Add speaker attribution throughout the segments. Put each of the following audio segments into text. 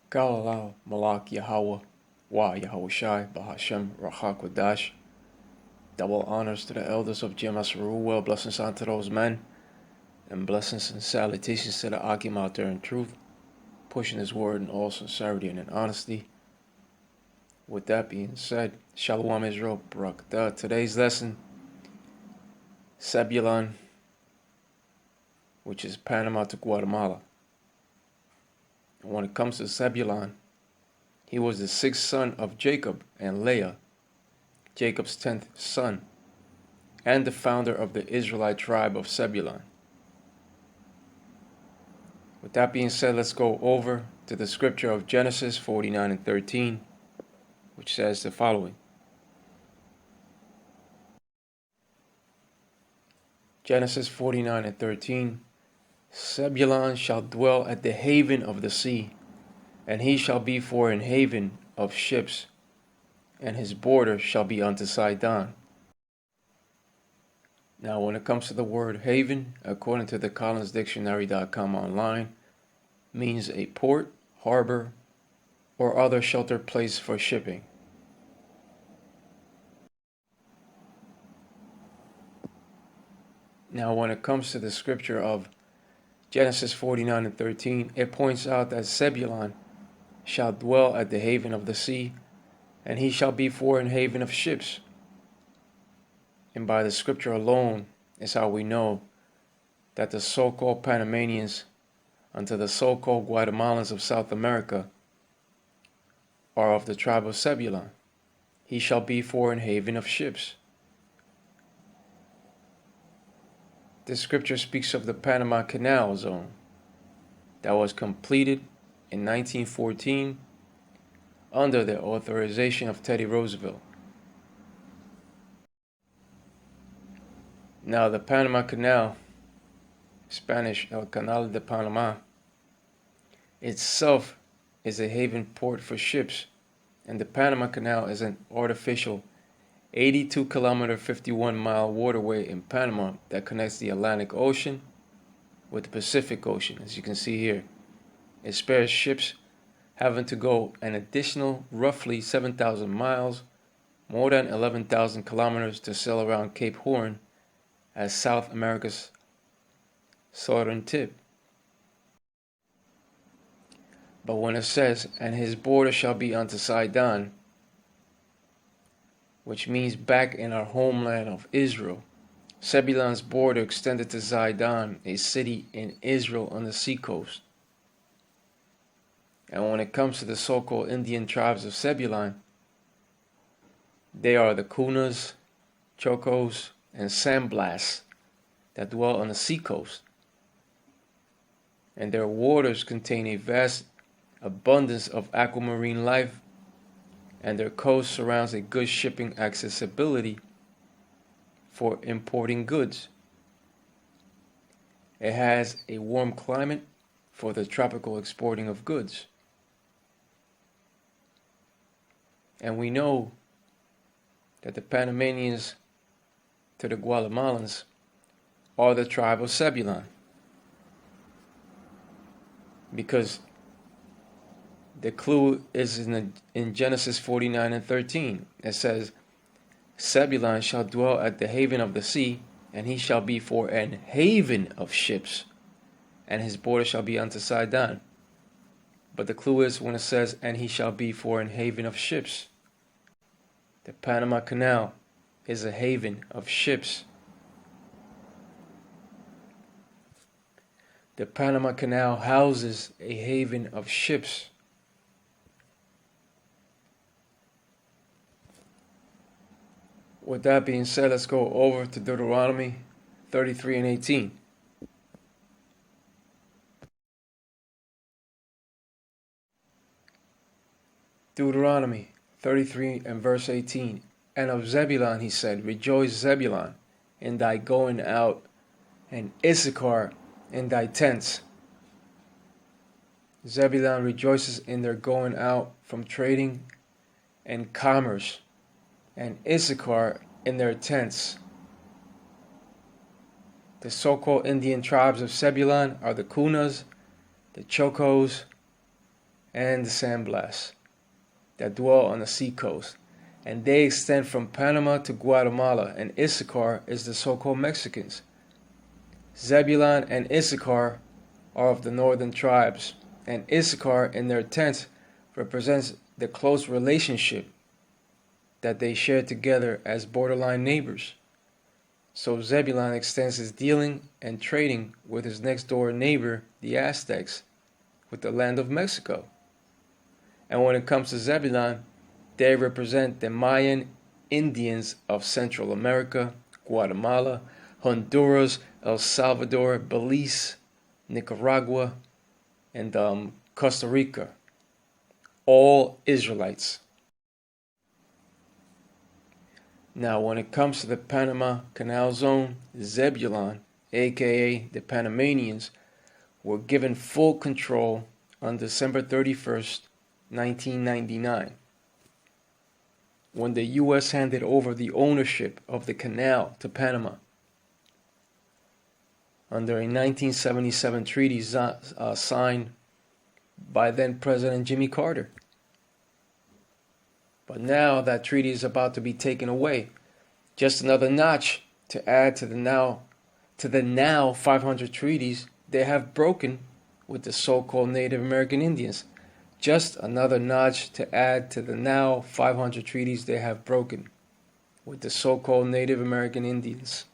Speaker 1: Kalalau Malak Yahweh Wa Yahushai Bahashem Rahakwadash. Double honors to the elders of Jemas Ruel, blessings unto those men, and blessings and salutations to the Akim out there in truth, pushing his word in all sincerity and in honesty. With that being said, Shalom Israel, Barakatah. Today's lesson, Zebulun, which is Panama to Guatemala. And when it comes to Zebulun, he was the sixth son of Jacob and Leah, Jacob's 10th son, and the founder of the Israelite tribe of Zebulun. With that being said, let's go over to the scripture of Genesis 49 and 13, which says the following. Genesis 49 and 13, Zebulun shall dwell at the haven of the sea, and he shall be for an haven of ships, and his border shall be unto Sidon. Now, when it comes to the word haven, according to the collinsdictionary.com online, means a port, harbor, or other sheltered place for shipping. Now, when it comes to the scripture of Genesis 49 and 13, it points out that Zebulun shall dwell at the haven of the sea, and he shall be for an haven of ships. And by the scripture alone is how we know that the so-called Panamanians unto the so-called Guatemalans of South America are of the tribe of Zebulun. He shall be for an haven of ships. This scripture speaks of the Panama Canal zone that was completed in 1914 under the authorization of Teddy Roosevelt. Now, the Panama Canal, Spanish El Canal de Panama, itself is a haven port for ships, and the Panama Canal is an artificial 82-kilometer, 51-mile waterway in Panama that connects the Atlantic Ocean with the Pacific Ocean, as you can see here. It spares ships having to go an additional roughly 7,000 miles, more than 11,000 kilometers to sail around Cape Horn as South America's southern tip. But when it says, and his border shall be unto Sidon, which means back in our homeland of Israel, Zebulun's border extended to Sidon, a city in Israel on the seacoast. And when it comes to the so-called Indian tribes of Zebulun, they are the Kunas, Chocos, and Samblas that dwell on the seacoast. And their waters contain a vast abundance of aquamarine life, and their coast surrounds a good shipping accessibility for importing goods. It has a warm climate for the tropical exporting of goods. And we know that the Panamanians to the Guatemalans are the tribe of Zebulun, because the clue is in Genesis 49 and 13. It says, Zebulun shall dwell at the haven of the sea, and he shall be for an haven of ships, and his border shall be unto Sidon. But the clue is when it says, and he shall be for an haven of ships. The Panama Canal is a haven of ships. The Panama Canal houses a haven of ships. With that being said, let's go over to Deuteronomy 33 and 18. Deuteronomy 33 and verse 18. And of Zebulun he said, Rejoice, Zebulun, in thy going out, and Issachar in thy tents. Zebulun rejoices in their going out from trading and commerce, and Issachar in their tents. The so-called Indian tribes of Zebulun are the Kunas, the Chocos, and the sandblasts that dwell on the seacoast, and they extend from Panama to Guatemala, and Issachar is the so-called Mexicans. Zebulun and Issachar are of the northern tribes, and Issachar in their tents represents the close relationship that they share together as borderline neighbors. So Zebulun extends his dealing and trading with his next door neighbor, the Aztecs, with the land of Mexico. And when it comes to Zebulun, they represent the Mayan Indians of Central America, Guatemala, Honduras, El Salvador, Belize, Nicaragua, and Costa Rica. All Israelites. Now, when it comes to the Panama Canal Zone, Zebulun, aka the Panamanians, were given full control on December 31st, 1999, when the U.S. handed over the ownership of the canal to Panama under a 1977 treaty signed by then President Jimmy Carter. But now that treaty is about to be taken away. Just another notch to add to the now 500 treaties they have broken with the so-called Native American Indians. Just another notch to add to the now 500 treaties they have broken with the so-called Native American Indians.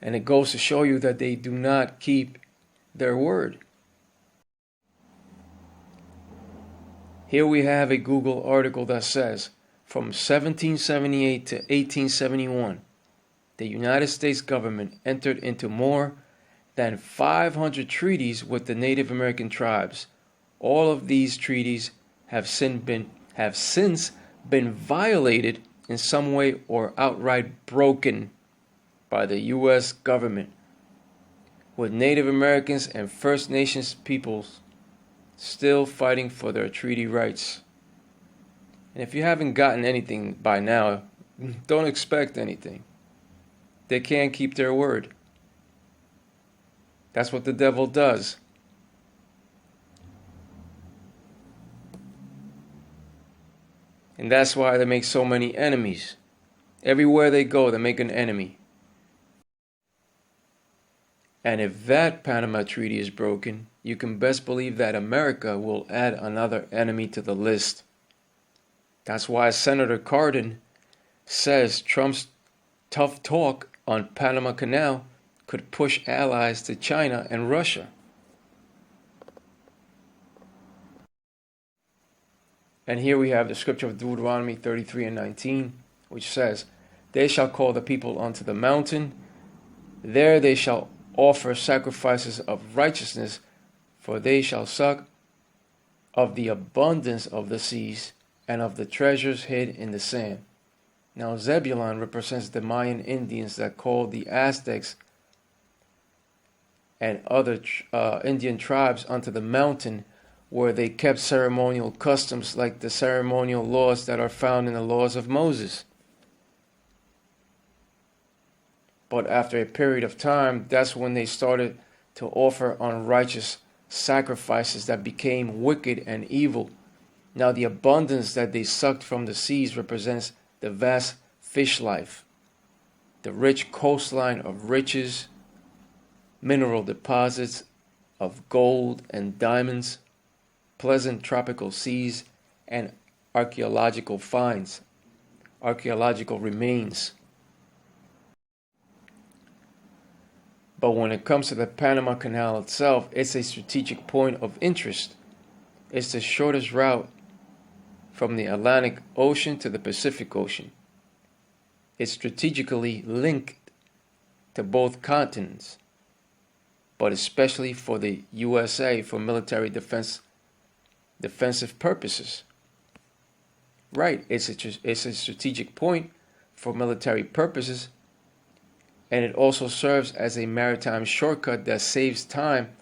Speaker 1: And it goes to show you that they do not keep their word. Here we have a Google article that says, from 1778 to 1871, the United States government entered into more than 500 treaties with the Native American tribes. All of these treaties have since been violated in some way or outright broken by the U.S. government, with Native Americans and First Nations peoples still fighting for their treaty rights. And if you haven't gotten anything by now, don't expect anything. They can't keep their word. That's what the devil does. And that's why they make so many enemies. Everywhere they go, they make an enemy. And if that Panama Treaty is broken, you can best believe that America will add another enemy to the list. That's why Senator Cardin says Trump's tough talk on Panama Canal could push allies to China and Russia. And here we have the scripture of Deuteronomy 33 and 19, which says, "They shall call the people unto the mountain, there they shall offer sacrifices of righteousness, for they shall suck of the abundance of the seas and of the treasures hid in the sand." Now Zebulun represents the Mayan Indians that called the Aztecs and other Indian tribes unto the mountain, where they kept ceremonial customs like the ceremonial laws that are found in the laws of Moses. But after a period of time, that's when they started to offer unrighteous sacrifices that became wicked and evil. Now the abundance that they sucked from the seas represents the vast fish life, the rich coastline of riches, mineral deposits of gold and diamonds, pleasant tropical seas, and archaeological finds, archaeological remains. But when it comes to the Panama Canal itself, it's a strategic point of interest. It's the shortest route from the Atlantic Ocean to the Pacific Ocean. It's strategically linked to both continents, but especially for the USA for military defensive purposes. Right, it's a strategic point for military purposes, and it also serves as a maritime shortcut that saves time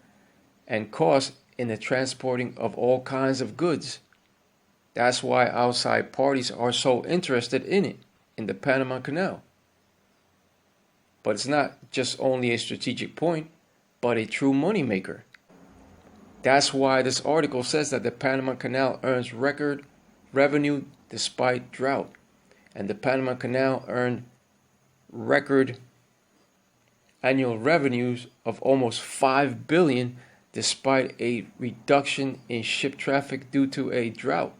Speaker 1: and cost in the transporting of all kinds of goods. That's why outside parties are so interested in it, in the Panama Canal. But it's not just only a strategic point, but a true moneymaker. That's why this article says that the Panama Canal earns record revenue despite drought. And the Panama Canal earned record annual revenues of almost $5 billion despite a reduction in ship traffic due to a drought,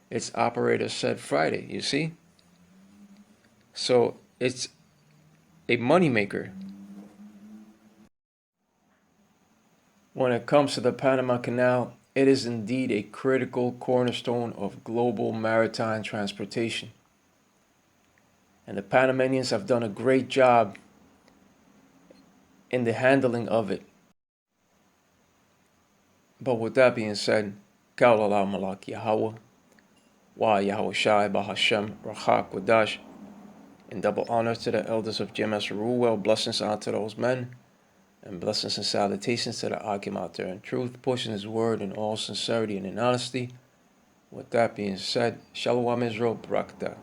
Speaker 1: its operator said Friday, you see? So it's a moneymaker. When it comes to the Panama Canal, it is indeed a critical cornerstone of global maritime transportation. And the Panamanians have done a great job in the handling of it. But with that being said, Kaulalā Malak Yahweh, Wa Yahweh Shai Bahashem Rachak Wadash, in double honor to the elders of GMS Ruwell, blessings unto those men, and blessings and salutations to the Akim out there in truth, pushing his word in all sincerity and in honesty. With that being said, Shalom Israel, Brakta.